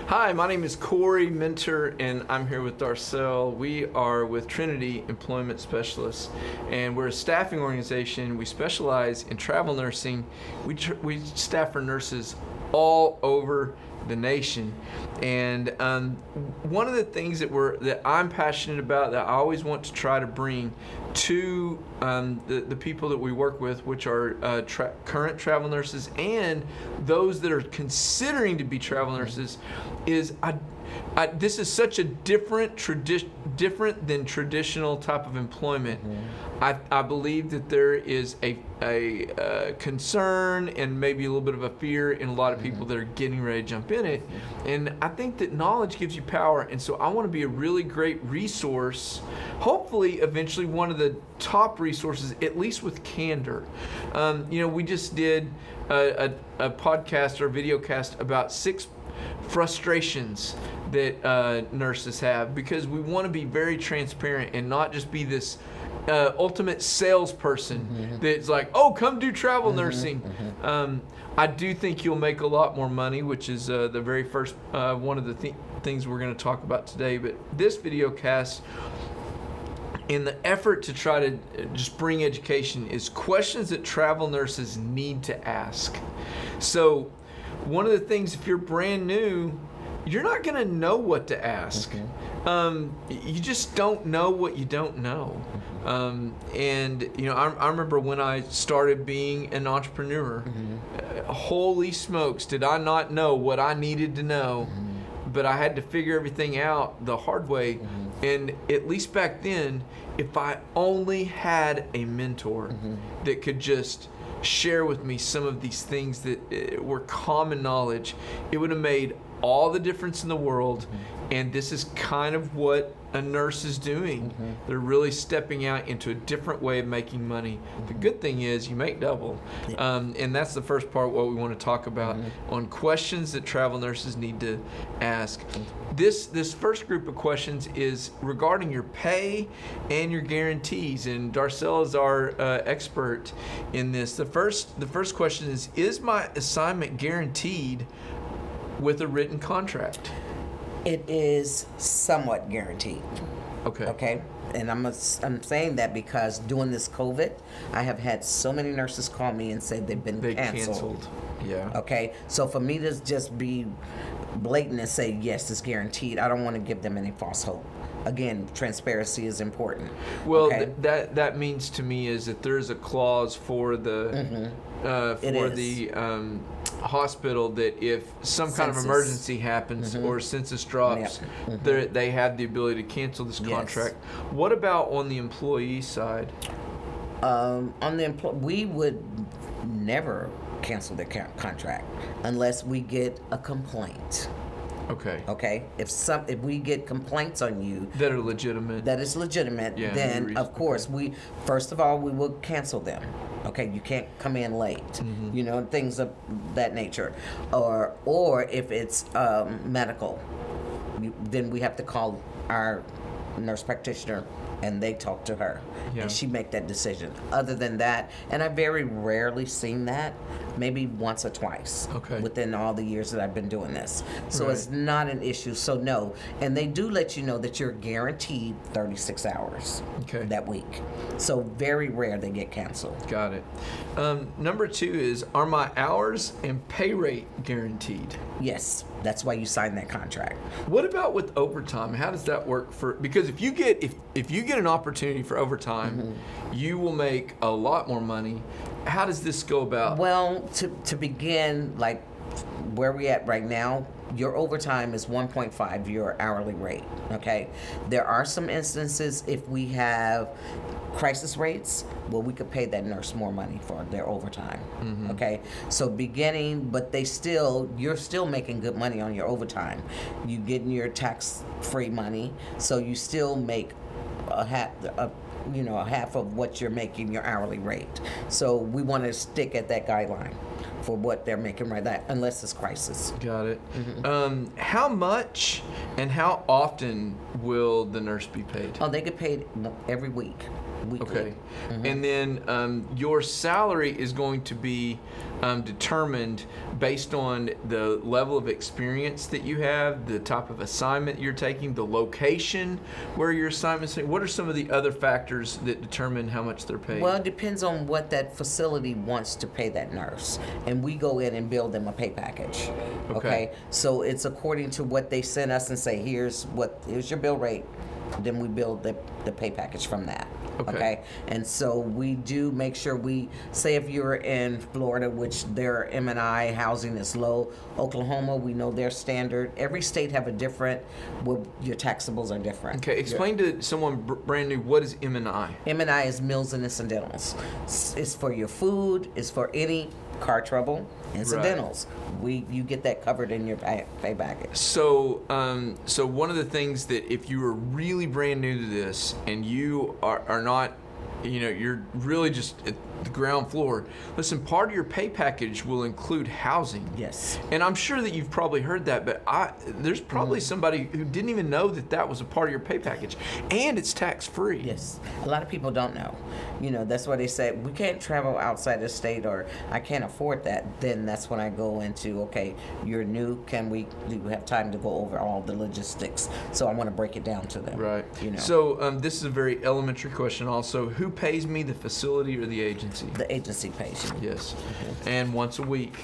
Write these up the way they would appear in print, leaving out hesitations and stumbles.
Hi, my name is Corey Minter, and I'm here with Darcel. We are with Trinity Employment Specialists, and we're a staffing organization. We specialize in travel nursing. We staff for nurses all over the nation, and one of the things that I'm passionate about, that I always want to try to bring to the people that we work with, which are current travel nurses and those that are considering to be travel nurses, is this is such a different than traditional type of employment. I believe that there is a concern and maybe a little bit of a fear in a lot of people that are getting ready to jump in it. And I think that knowledge gives you power. And so I want to be a really great resource, hopefully eventually one of the top resources, at least with candor. We just did a podcast or video cast about 6 frustrations that nurses have, because we want to be very transparent and not just be this ultimate salesperson that's like, oh, come do travel nursing. I do think you'll make a lot more money, which is the very first one of the things we're going to talk about today. But this video cast, in the effort to try to just bring education, is questions that travel nurses need to ask. So one of the things, if you're brand new, you're not going to know what to ask. You just don't know what you don't know. I remember when I started being an entrepreneur, holy smokes, did I not know what I needed to know. But I had to figure everything out the hard way. And at least back then, if I only had a mentor that could just share with me some of these things that were common knowledge, it would have made all the difference in the world. And this is kind of what a nurse is doing. They're really stepping out into a different way of making money. The good thing is you make double. And that's the first part, what we want to talk about on questions that travel nurses need to ask. This first group of questions is regarding your pay and your guarantees, and Darcel is our expert in this. The first question is my assignment guaranteed with a written contract? It is somewhat guaranteed. Okay. And I'm saying that because during this COVID, I have had so many nurses call me and say they've been canceled. Yeah. Okay. So for me to just be blatant and say, yes, it's guaranteed, I don't want to give them any false hope. Again, transparency is important. Well, okay? that means to me is that there's a clause for the hospital that if some kind of emergency happens or census drops, they have the ability to cancel this contract. What about on the employee side? We would never cancel the contract unless we get a complaint. Okay. If we get complaints on you that are legitimate, then of course we will cancel them. Okay, you can't come in late. Things of that nature, or if it's medical, then we have to call our nurse practitioner and they talk to her and she make that decision. Other than that, and I very rarely seen that, maybe once or twice within all the years that I've been doing this. So it's not an issue. So no, and they do let you know that you're guaranteed 36 hours that week. So very rare they get canceled. Got it. Number 2 is, are my hours and pay rate guaranteed? Yes, that's why you sign that contract. What about with overtime? How does that work because if you get an opportunity for overtime, you will make a lot more money. How does this go about? Well, to begin, like where we at right now, your overtime is 1.5 your hourly rate. Okay, there are some instances if we have crisis rates, well, we could pay that nurse more money for their overtime. Okay, so but you're still making good money on your overtime. You getting your tax-free money, so you still make a half of what you're making your hourly rate. So we want to stick at that guideline. for what they're making right now, unless it's crisis. Got it. How much and how often will the nurse be paid? Oh, they get paid every week. Weekly. Okay. And then your salary is going to be determined based on the level of experience that you have, the type of assignment you're taking, the location where your assignment's. What are some of the other factors that determine how much they're paid? Well, it depends on what that facility wants to pay that nurse. And we go in and build them a pay package. Okay? So it's according to what they send us and say, here's your bill rate. Then we build the pay package from that. Okay. And so we do make sure we say if you're in Florida, which their M&I housing is low, Oklahoma, we know their standard. Every state have a different, well, your taxables are different. Okay, explain to someone brand new, what is M&I? M&I is meals and incidentals. It's for your food, it's for any car trouble, incidentals. You get that covered in your pay package. So, so one of the things that if you are really brand new to this and you are not, you're really just at the ground floor, listen, part of your pay package will include housing. Yes. And I'm sure that you've probably heard that, but there's probably somebody who didn't even know that was a part of your pay package. And it's tax-free. Yes. A lot of people don't know. That's why they say, we can't travel outside the state, or I can't afford that. Then that's when I go into, okay, you're new, do you have time to go over all the logistics? So I want to break it down to them. Right. So this is a very elementary question also. Who pays me, the facility or the agency? The agency pays you. Yes. And once a week.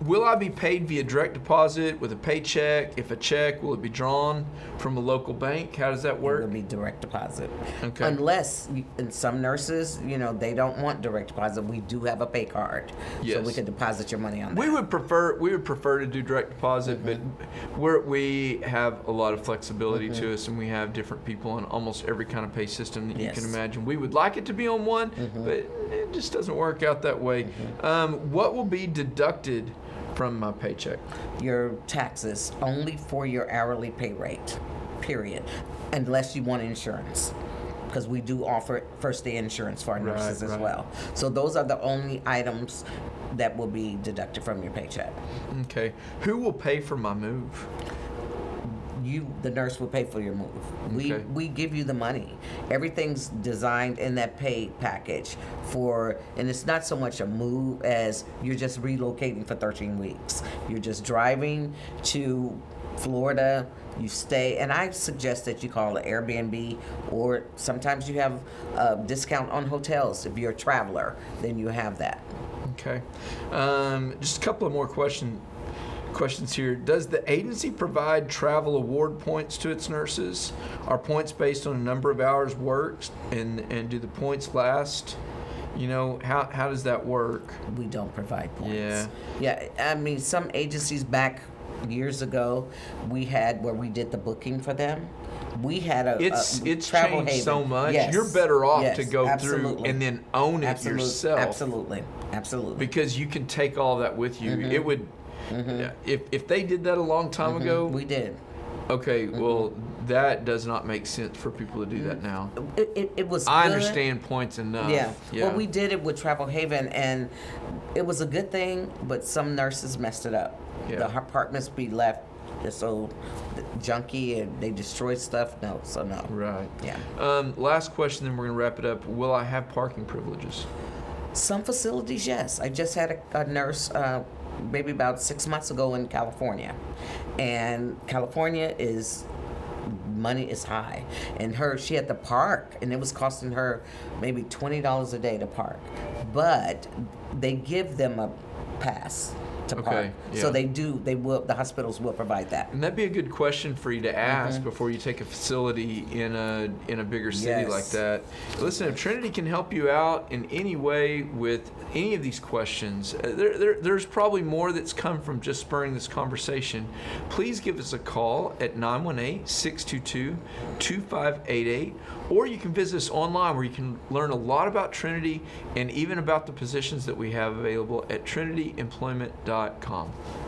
Will I be paid via direct deposit with a paycheck? If a check, will it be drawn from a local bank? How does that work? It will be direct deposit. Okay. Unless, in some nurses, they don't want direct deposit. We do have a pay card. Yes. So we can deposit your money on that. We would prefer to do direct deposit, but we have a lot of flexibility to us, and we have different people on almost every kind of pay system that you can imagine. We would like it to be on one, but it just doesn't work out that way. What will be deducted from my paycheck? Your taxes, only for your hourly pay rate, period, unless you want insurance. Because we do offer first day insurance for our nurses as well. So those are the only items that will be deducted from your paycheck. Okay. Who will pay for my move? The nurse will pay for your move. Okay. We give you the money. Everything's designed in that pay package and it's not so much a move as you're just relocating for 13 weeks. You're just driving to Florida, you stay, and I suggest that you call an Airbnb, or sometimes you have a discount on hotels. If you're a traveler, then you have that. Okay. Just a couple of more questions here. Does the agency provide travel award points to its nurses? Are points based on a number of hours worked, and do the points last? How does that work? We don't provide points. Yeah. I mean, some agencies back years ago, we had where we did the booking for them. We had it's travel changed haven. so much. Yes. You're better off Yes, to go absolutely. through and then own it yourself. Absolutely. Because you can take all that with you. It would. If they did that a long time ago, we did. Okay, well, that does not make sense for people to do that now. It was. I good. understand points enough. Yeah. Well, we did it with Travel Haven, and it was a good thing, but some nurses messed it up. Yeah. The apartments be left so junky, and they destroyed stuff. No. Right. Yeah. Last question, then we're going to wrap it up. Will I have parking privileges? Some facilities, yes. I just had a nurse maybe about 6 months ago in California, and California money is high, and she had to park, and it was costing her maybe $20 a day to park, but they give them a pass to park. So the hospitals will provide that. And that'd be a good question for you to ask before you take a facility in a bigger city like that. Listen, if Trinity can help you out in any way with any of these questions, there's probably more that's come from just spurring this conversation. Please give us a call at 918-622-2588, or you can visit us online where you can learn a lot about Trinity and even about the positions that we have available at trinityemployment.com.